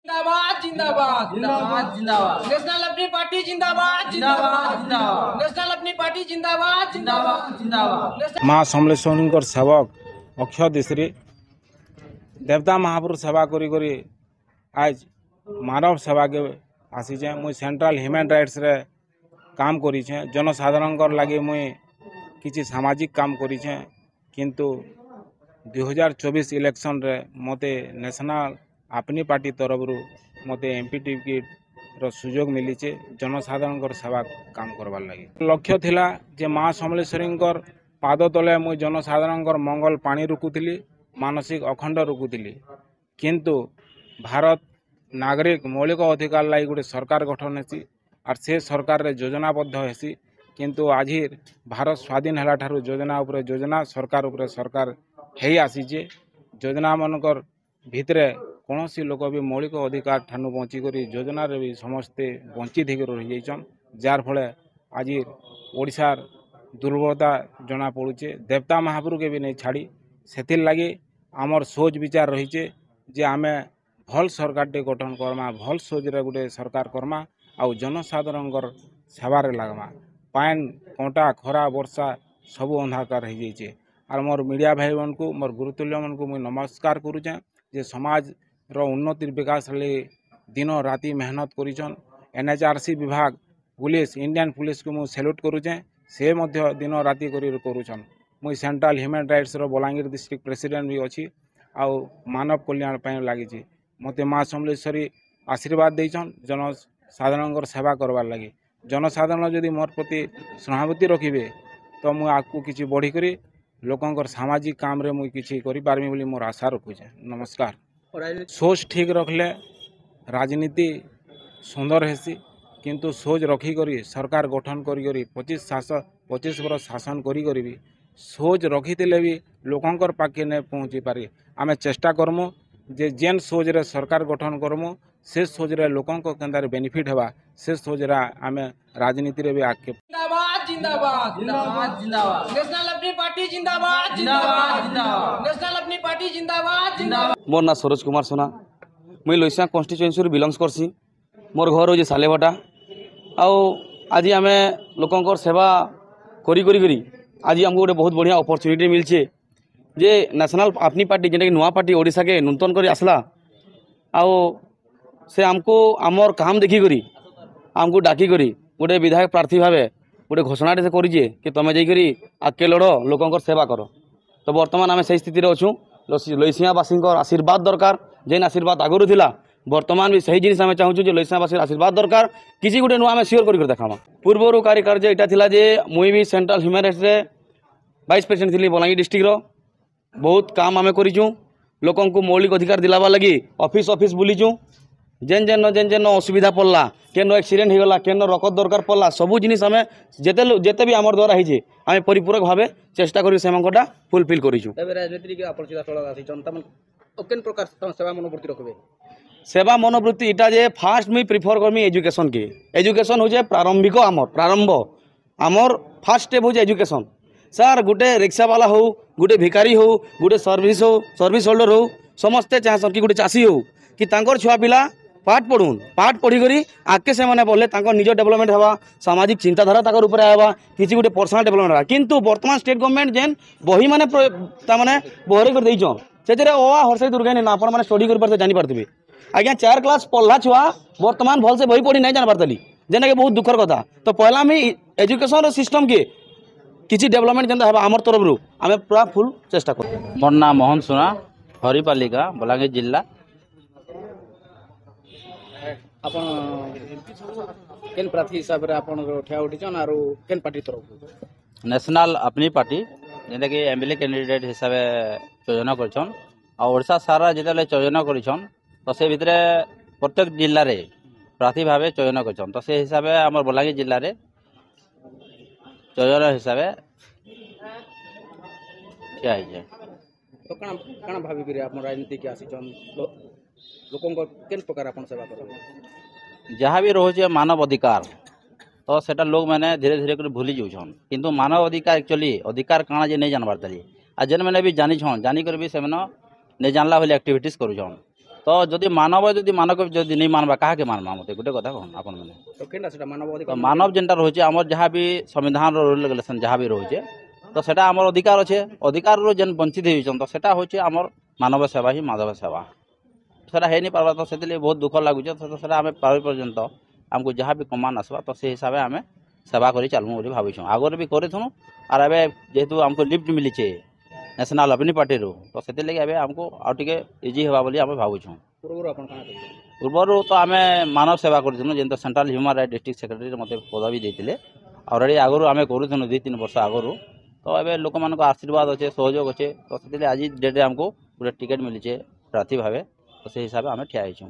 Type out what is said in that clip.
जिंदाबाद जिंदाबाद जिंदाबाद जिंदाबाद नेशनल अपनी पार्टी जिंदाबाद जिंदाबाद जिंदाबाद नेशनल अपनी पार्टी जिंदाबाद जिंदाबाद जिंदाबाद माँ समलेश्वरी सेवक अक्षय दिश्री देवता महापुर सेवा करी करी आज मानव सेवा के आसीचे मुई सेंट्रल ह्यूमन राइट्स रे काम करीछे जनसाधारण लगे मुई किसी सामाजिक काम करीछे किंतु 2024 इलेक्शन रे मते नेशनल अपनी पार्टी तरफ मते एमपी टिकट रो सुजोग मिलीचे जनसाधारण सेवा काम करवार लगे लक्ष्य थिला जे माँ समलेश्वरी पाद तले मुई जनसाधारण मंगल पानी रुकुली मानसिक अखंड रुकुली किंतु भारत नागरिक मौलिक अधिकार लगी गोटे सरकार गठन हेसी और से सरकार रे योजनाबद्ध हेसी किंतु आज भारत स्वाधीन हला ठारू योजना उपरे योजना सरकार उपरे सरकार है आसीचे योजना मानकर भितरे कौन सी लोक भी मौलिक अधिकार ठानु बंची करी योजना रे भी समस्ते वंचित होकर रही जाइछन जार फले आज ओडिशार दुर्बलता जना पड़ुचे देवता महापुर के भी नहीं छाड़ी सेथिर लगी आमर सोच विचार रहीचे जे आमे भल सरकार टे गठन करमा भल सोच रे गुटे सरकार करमा आउ जनसाधारण सेवार लगमा पान कंटा खरा वर्षा सबू अंधाकार हो जाइए और मोर मीडिया भाई मन को मोर गुरुतुल्य मन को मुझे नमस्कार करुचे जे समाज रो उन्नति विकास लिए दिन राति मेहनत करिछन एनएचआरसी विभाग पुलिस इंडियन पुलिस को मुझे सैल्यूट करुचे से मध्य दिन राति करुछन मुई सेंट्रल ह्यूमन राइट्स रो बलांगीर डिस्ट्रिक्ट प्रेसिडेंट भी अच्छी आउ मानव कल्याण पर लगी मते माँ समलेश्वरी आशीर्वाद देछन जनसाधारण सेवा करवार लगी जनसाधारण जदि मोर प्रति सहानुभूति रखिबे तो मुझे आगू किसी बढ़ी करी लोकंकर सामाजिक काम रे मुई किसी करि पारमी बोली मोर आशा रखुचे नमस्कार सोच ठीक रखले राजनीति सुंदर हेसी किंतु सोच रखी करी सरकार गठन करी 25 वर्ष शासन करी भी सोच रखी भी लोकंकर पाखे नहीं पहुँची पारे आमे चेष्टा करमु जे जेन सोच रे सरकार गठन करमु से सोच रे लोकन को केंदार बेनिफिट हेबा से सोच रे आमे राजनीति रे भी आके जिंदाबाद जिंदाबाद जिंदाबाद जिंदाबाद नेशनल अपनी पार्टी जिंदाबाद जिंदाबाद जिंदाबाद नेशनल अपनी पार्टी जिंदाबाद जिंदाबाद मोर ना सरोज कुमार सोना मुई लोइसा कन्स्टिट्युएंसी रू बिलोंग्स करसी मोर घर होजे सालेभटा आउ आज आमे लोकंकर सेवा करी करी करी आज हमको गोटे बहुत बढ़िया अपॉर्चुनिटी मिलছে जे नेशनल अपनी पार्टी जेटा कि नुआ पार्टी ओडिशा के नूतन करी आसला आउ से हमको आमर काम देखी करी हमको डाकी करी गोटे विधायक प्रार्थी भावे गोटे घोषणाटे से करिजे कि तुम जाइकरी आगे लड़ लोकंकर सेवा कर तो बर्तमान आम से स्थित अच्छू लइसियावासी आशीर्वाद दरकार जेन आशीर्वाद आगुरी थिला बर्तमान भी सही जिनिस आम चाहूँ जो लइसियावासी आशीर्वाद दरकार किसी गोटे नुआ आम सियोर कर देखामा पूर्वर कार्यकार्य यहाँ थिला जे मुई भी सेंट्रल ह्यूमन राइट्स रे वाइस प्रेसिडेंट थी बलांगीर डिस्ट्रिक्ट बहुत काम आम करूँ लोकं को मौलिक अधिकार दिलावा लगी ऑफिस ऑफिस बुलीचु जेन जेन असुविधा पड़ला केन एक्सीडेंट होगला केन रकत दरकार पड़ला सबू जिनिस आम जेते भी आमर द्वारा होइए आम परिपूरक भाव चेष्टा करी सेमानकटा फुलफिल करूँ सेवा मनोवृत्ति रखबे सेवा मनोवृत्ति इटा जे फास्ट मुई प्रिफर करमी एजुकेशन के एजुकेशन हो प्रारंभिक प्रारंभ आमर फास्ट स्टेप हो एजुकेशन सर गोटे रिक्शावाला हो गोटे भिकारी हो गोटे सर्विस होल्डर हो समस्ते चाहसन कि गोटे चाषी हो कि तांकर छुआ पिला पाठ पढ़ुन पाठ पढ़ी करी आगे से माने बोले तांकर निज डेवलपमेंट हवा सामाजिक चिंताधारा ताकर ऊपर आवा किसी गोटे पर्सनल डेवलपमेंट हवा किंतु वर्तमान स्टेट गवर्नमेंट जेन बही माने तामाने बहरे कर देइछन सेतेरे ओआ हरसई दुर्गा ने आपण माने स्टडी कर परते जानि परतबे आज्ञा 4 क्लास पढ़ला छुआ वर्तमान भल से बही पढ़ी नहीं जान परतली जेना के बहुत दुखर कथा तो पहला में एजुकेशन सिस्टम के किसी डेवलपमेंट जेनता है आमर तरफ रू आम पूरा फुल चेष्टा कर मोर ना मोहन सोना हरिपालिका बलांगीर जिला केन प्रार्थी हिसाब रे आपण ठिया उठिछन आरो केन पार्टी तरफ नेशनल अपनी पार्टी जेंता कि एमएलए कैंडिडेट हिसाब चयन करछन आ ओडिशा सारा जेतले चयन करछन तो से भितरे प्रत्येक जिल्ला रे प्रार्थी भावे चयन करछन तो से हिसाब हमर बलांगीर जिल्ला रे चयन हिसाब क्या है तो कण भाभी करे आपण राजनीति के आसीछन लोकन को केन प्रकार आपण सेवा करबे जहाँ भी रोचे मानव अधिकार तो सेटा लोग मैंने धीरे धीरे कर भूली जाऊन किंतु मानव अधिकार एक्चुअली अधिकार काଣା जे नहीं जानबार तली आ जेन मैंने भी जानी छन जानी कर भी से नहीं जानला वाली एक्टिविटीज करूछन ତ ଯଦି ମାନବ ଯଦି ନେଇ ମାନବା କାହାକେ ମାନବା ମତେ ଗୋଟେ କଥା କହନ୍ ଆପଣ ମାନେ ତ କେନ୍ଟା ସେଟା ମାନବ ତ ଅଧିକାର ମାନବ ଯେନ୍ଟା ରହୁଛେ ଆମର ଯାହା ବି ସମ୍ବିଧାନର ରୁଲ୍ ରେଗୁଲେସନ୍ ଯାହା ବି ରହୁଛେ ତ ସେଟା ଆମର ଅଧିକାର ଅଛେ ଅଧିକାରରୁ ଯେନ୍ ବଞ୍ଚିତ ହେଇଛନ୍ ତ ସେଟା ହଉଛି ଆମର ମାନବ ସେବା ହିଁ ମାଧବ ସେବା ସେଟା ହେଇନି ପାରବା ତ ସେଥିଲାଗି ବହୁତ ଦୁଃଖ ଲାଗୁଛେ ତ ସେଟା ଆମେ ପାରି ପର୍ଯ୍ୟନ୍ତ ଆମକୁ ଯାହା ବି କମାନ୍ ଆସବା ତ ସେଇ ହିସାବେ ଆମେ ସେବା କରି ଚାଲମୁ ବୋଲି ଭାବୁଛୁଁ ଆଗରୁ ବି କରିଥିଲୁ ଆର୍ ଏବେ ଯେହେତୁ ଆମକୁ ଲିଫ୍ଟ ମିଳିଛେ ନ୍ୟାସନାଲ୍ ଅପିନି ପାର୍ଟିରୁ ତ ସେଥିଲାଗି ଏବେ ଆମକୁ ଆଉ ଟିକେ ଇଜି ହେବା ବୋଲି ଆମେ ଭାବୁଛୁଁ ପୂର୍ବରୁ ଆପଣ କାଣା କରୁଥିଲେ ପୂର୍ବରୁ ତ ଆମେ ମାନବ ସେବା କରିଥିଲୁ ଯେନ୍ central human right district secretary ମୋତେ ପଦବୀ ଦେଇଥିଲେ ଅଲରେଡ଼ି ଆଗରୁ ଆମେ କରୁଥିଲୁ 2-3 ବର୍ଷ ଆଗରୁ ତ ଏବେ ଲୋକମାନଙ୍କ ଆଶୀର୍ବାଦ ଅଛେ ସହଯୋଗ ଅଛେ ତ ସେଥିଲାଗି ଆଜି ଡେଟ୍ରେ ଆମକୁ ଗୋଟେ ଟିକେଟ୍ ମିଳିଛେ ପ୍ରାର୍ଥୀ ଭାବେ ତ ସେଇ ହିସାବେ ଆମେ ଠିଆ ହେଇଛୁଁ